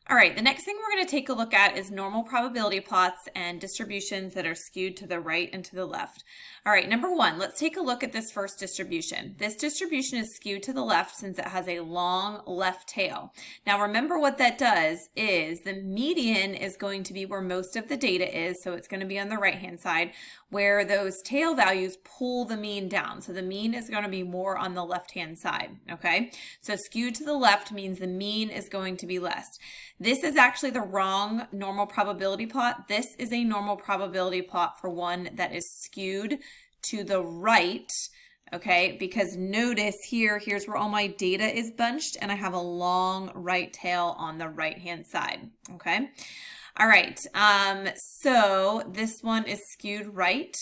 All right, the next thing we're going to take a look at is normal probability plots and distributions that are skewed to the right and to the left. All right, number one, let's take a look at this first distribution. This distribution is skewed to the left since it has a long left tail. Now remember what that does is the median is going to be where most of the data is, so it's going to be on the right-hand side, where those tail values pull the mean down. So the mean is going to be more on the left-hand side, okay? So skewed to the left means the mean is going to be less. This is actually the wrong normal probability plot. This is a normal probability plot for one that is skewed to the right, okay? Because notice here's where all my data is bunched and I have a long right tail on the right-hand side, okay? All right, so this one is skewed right,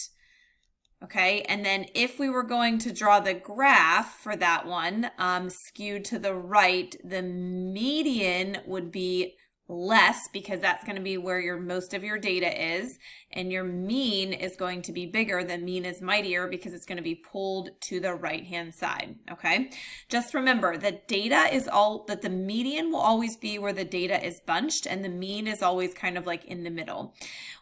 okay? And then if we were going to draw the graph for that one, skewed to the right, the median would be less because that's going to be where most of your data is, and your mean is going to be bigger. The mean is mightier because it's going to be pulled to the right hand side, okay? Just remember that the median will always be where the data is bunched and the mean is always kind of like in the middle.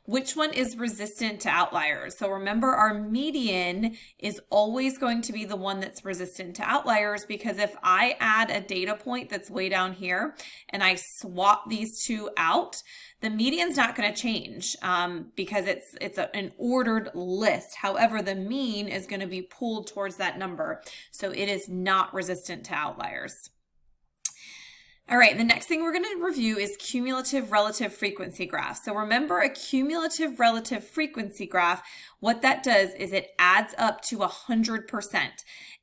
Which one is resistant to outliers? So remember, our median is always going to be the one that's resistant to outliers, because if I add a data point that's way down here and I swap these two out, the median's not going to change because it's an ordered list. However, the mean is going to be pulled towards that number. So it is not resistant to outliers. All right, the next thing we're going to review is cumulative relative frequency graph. So remember, a cumulative relative frequency graph, what that does is it adds up to 100%.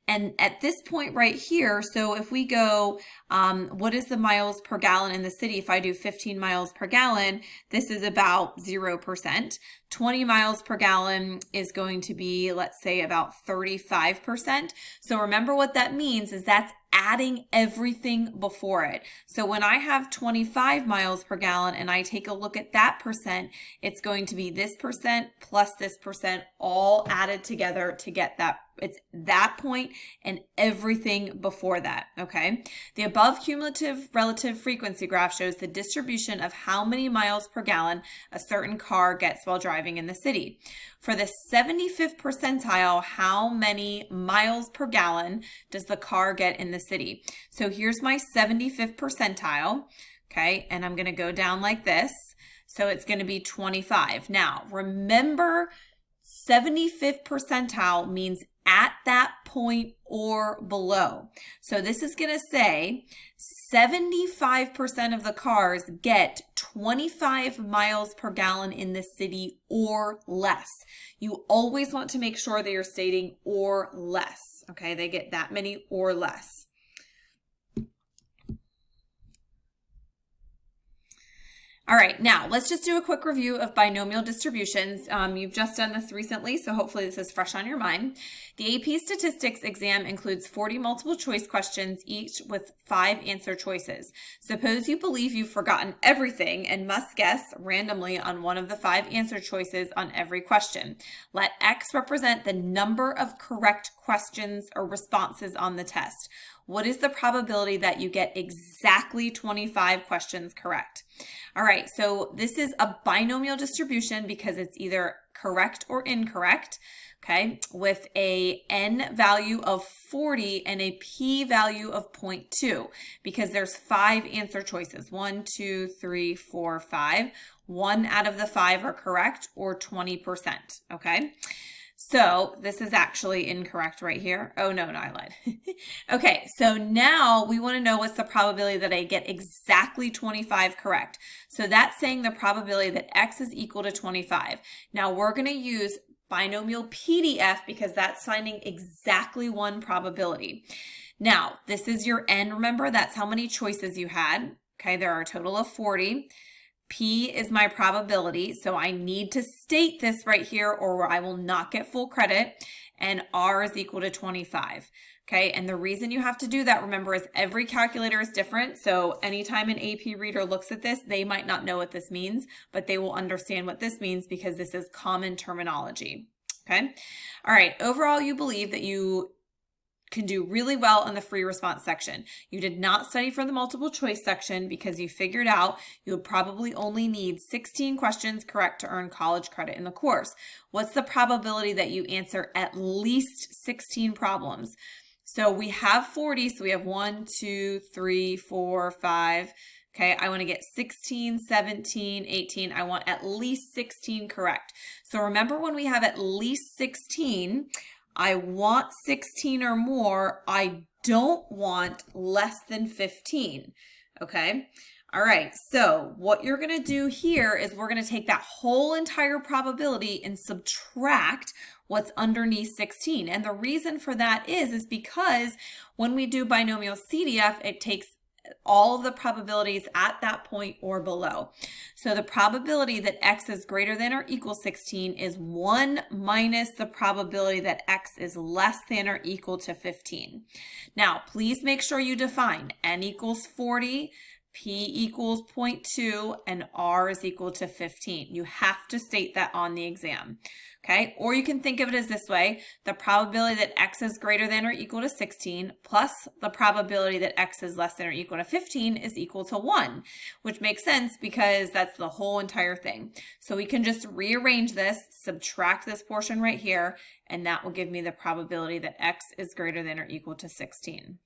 And at this point right here, so if we go, what is the miles per gallon in the city? If I do 15 miles per gallon, this is about 0%. 20 miles per gallon is going to be, let's say, about 35%. So remember what that means is that's adding everything before it. So when I have 25 miles per gallon and I take a look at that percent, it's going to be this percent plus this percent all added together to get that. It's that point and everything before that, okay? The above cumulative relative frequency graph shows the distribution of how many miles per gallon a certain car gets while driving in the city. For the 75th percentile, how many miles per gallon does the car get in the city? So here's my 75th percentile, okay? And I'm gonna go down like this. So it's gonna be 25. Now, remember, 75th percentile means at that point or below. So this is going to say 75% of the cars get 25 miles per gallon in the city or less. You always want to make sure that you're stating or less, okay? They get that many or less. All right, now let's just do a quick review of binomial distributions. You've just done this recently, so hopefully this is fresh on your mind. The AP Statistics exam includes 40 multiple choice questions, each with 5 answer choices. Suppose you believe you've forgotten everything and must guess randomly on one of the 5 answer choices on every question. Let X represent the number of correct questions or responses on the test. What is the probability that you get exactly 25 questions correct? All right, so this is a binomial distribution because it's either correct or incorrect, okay, with a n value of 40 and a p value of 0.2 because there's 5 answer choices, 1, 2, 3, 4, 5. 1 out of the 5 are correct or 20%, okay? So this is actually incorrect right here. Oh, no, I lied. Okay, so now we want to know what's the probability that I get exactly 25 correct. So that's saying the probability that X is equal to 25. Now we're going to use Binomialpdf because that's finding exactly one probability. Now, this is your n. Remember, that's how many choices you had. Okay, there are a total of 40. P is my probability, so I need to state this right here or I will not get full credit, and R is equal to 25. Okay, and the reason you have to do that, remember, is every calculator is different, so anytime an AP reader looks at this, they might not know what this means, but they will understand what this means because this is common terminology. Okay, all right, overall you believe that you can do really well in the free response section. You did not study for the multiple choice section because you figured out you would probably only need 16 questions correct to earn college credit in the course. What's the probability that you answer at least 16 problems? So we have 40, so we have 1, 2, 3, 4, 5. Okay, I want to get 16, 17, 18. I want at least 16 correct. So remember, when we have at least 16, I want 16 or more. I don't want less than 15. Okay. All right. So what you're going to do here is we're going to take that whole entire probability and subtract what's underneath 16. And the reason for that is because when we do binomial CDF, it takes all of the probabilities at that point or below. So the probability that x is greater than or equal 16 is 1 minus the probability that x is less than or equal to 15. Now, please make sure you define n equals 40, p equals 0.2, and r is equal to 15. You have to state that on the exam. Okay, or you can think of it as this way: the probability that x is greater than or equal to 16 plus the probability that x is less than or equal to 15 is equal to 1, which makes sense because that's the whole entire thing. So we can just rearrange this, subtract this portion right here, and that will give me the probability that x is greater than or equal to 16.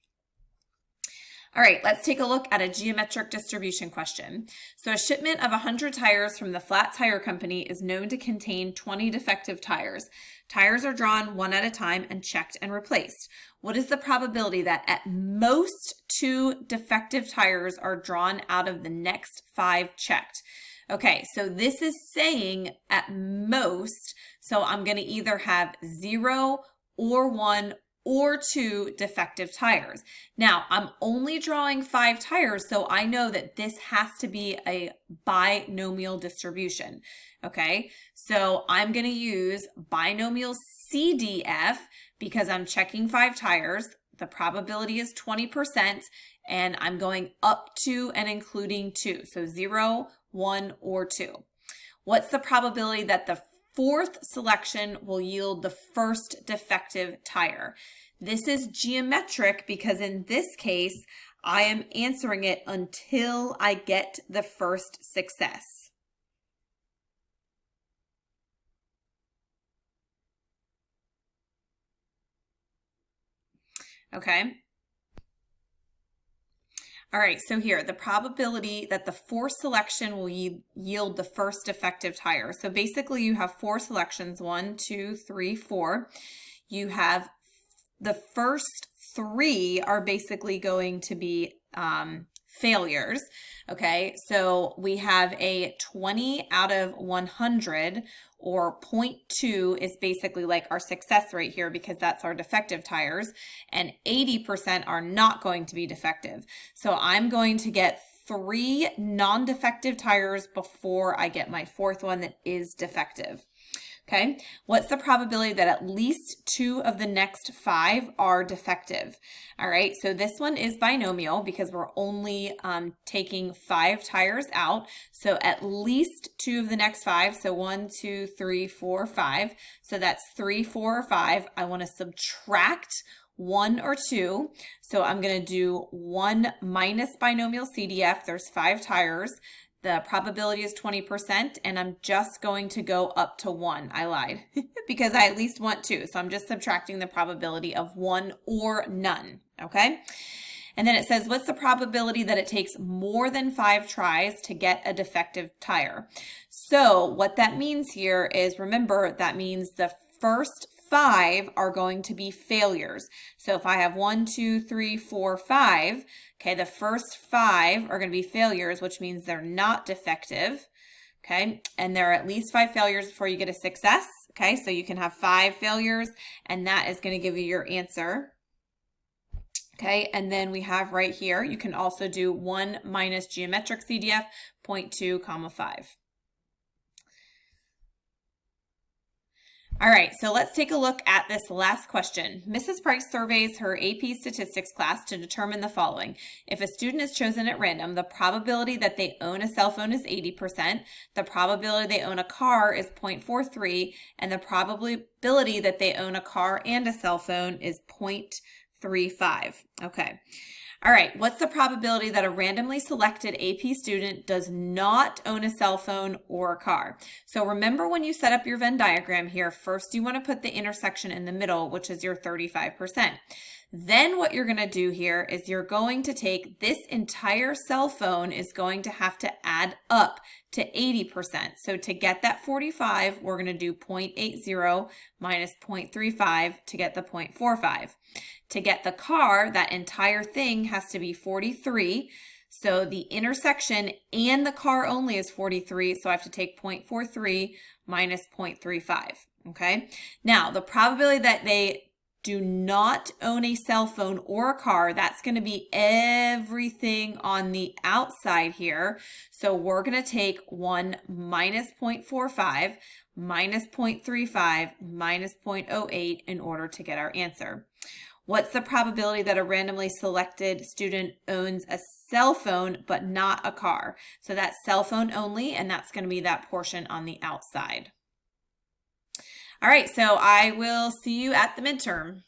All right, let's take a look at a geometric distribution question. So a shipment of 100 tires from the Flat Tire Company is known to contain 20 defective tires. Tires are drawn one at a time and checked and replaced. What is the probability that at most 2 defective tires are drawn out of the next 5 checked? Okay, so this is saying at most, so I'm going to either have 0 or 1 or 2 defective tires. Now, I'm only drawing 5 tires, so I know that this has to be a binomial distribution. Okay, so I'm going to use binomial CDF because I'm checking 5 tires. The probability is 20%, and I'm going up to and including 2, so 0, 1, or 2. What's the probability that the fourth selection will yield the first defective tire? This is geometric because in this case, I am answering it until I get the first success. Okay. All right, so here, the probability that the fourth selection will yield the first defective tire. So basically you have 4 selections, 1, 2, 3, 4. You have the first 3 are basically going to be failures. Okay, so we have a 20 out of 100, or 0.2 is basically like our success rate here because that's our defective tires, and 80% are not going to be defective. So I'm going to get 3 non-defective tires before I get my fourth one that is defective. Okay, what's the probability that at least 2 of the next 5 are defective? All right, so this one is binomial because we're only taking 5 tires out. So at least 2 of the next 5, so 1, 2, 3, 4, 5. So that's 3, 4, or 5. I want to subtract 1 or 2. So I'm going to do 1 minus binomial CDF. There's 5 tires. The probability is 20%, and I'm just going to go up to 1. I lied because I at least want 2. So I'm just subtracting the probability of 1 or none, okay? And then it says, what's the probability that it takes more than 5 tries to get a defective tire? So what that means here is, remember, that means the first 5 are going to be failures. So if I have 1, 2, 3, 4, 5, okay, the first 5 are going to be failures, which means they're not defective. Okay, and there are at least 5 failures before you get a success. Okay, so you can have 5 failures, and that is going to give you your answer. Okay, and then we have right here, you can also do 1 minus geometric CDF, 0.2, 5. All right, so let's take a look at this last question. Mrs. Price surveys her AP statistics class to determine the following. If a student is chosen at random, the probability that they own a cell phone is 80%, the probability they own a car is 0.43, and the probability that they own a car and a cell phone is 0.33. 0.35. Okay. All right, what's the probability that a randomly selected AP student does not own a cell phone or a car? So remember when you set up your Venn diagram here, first you want to put the intersection in the middle, which is your 35%. Then what you're going to do here is you're going to take this entire cell phone is going to have to add up to 80%. So to get that 45, we're going to do 0.80 minus 0.35 to get the 0.45. To get the car, that entire thing has to be 43. So the intersection and the car only is 43. So I have to take 0.43 minus 0.35. Okay. Now the probability that they do not own a cell phone or a car, that's going to be everything on the outside here. So we're going to take 1 minus 0.45 minus 0.35 minus 0.08 in order to get our answer. What's the probability that a randomly selected student owns a cell phone but not a car? So that's cell phone only, and that's going to be that portion on the outside. All right, so I will see you at the midterm.